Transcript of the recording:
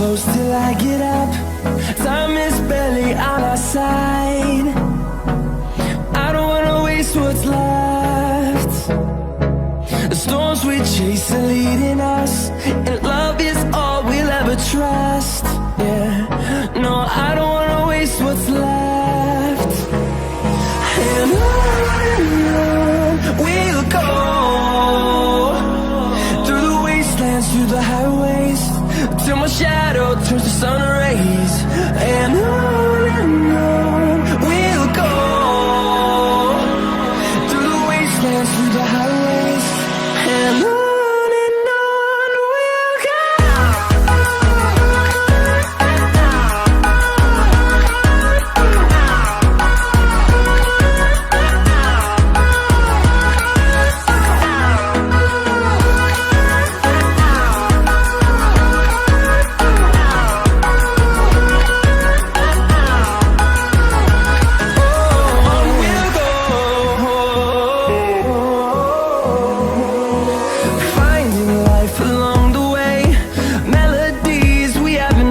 Close till I get up. Time is barely on our side. I don't wanna waste what's left. The storms we chase are leading us, and love is all we'll ever trust. Yeah, no, I don't wanna waste what's left. And on we'll go, through the wastelands, through the highways, till my shadow turns to sun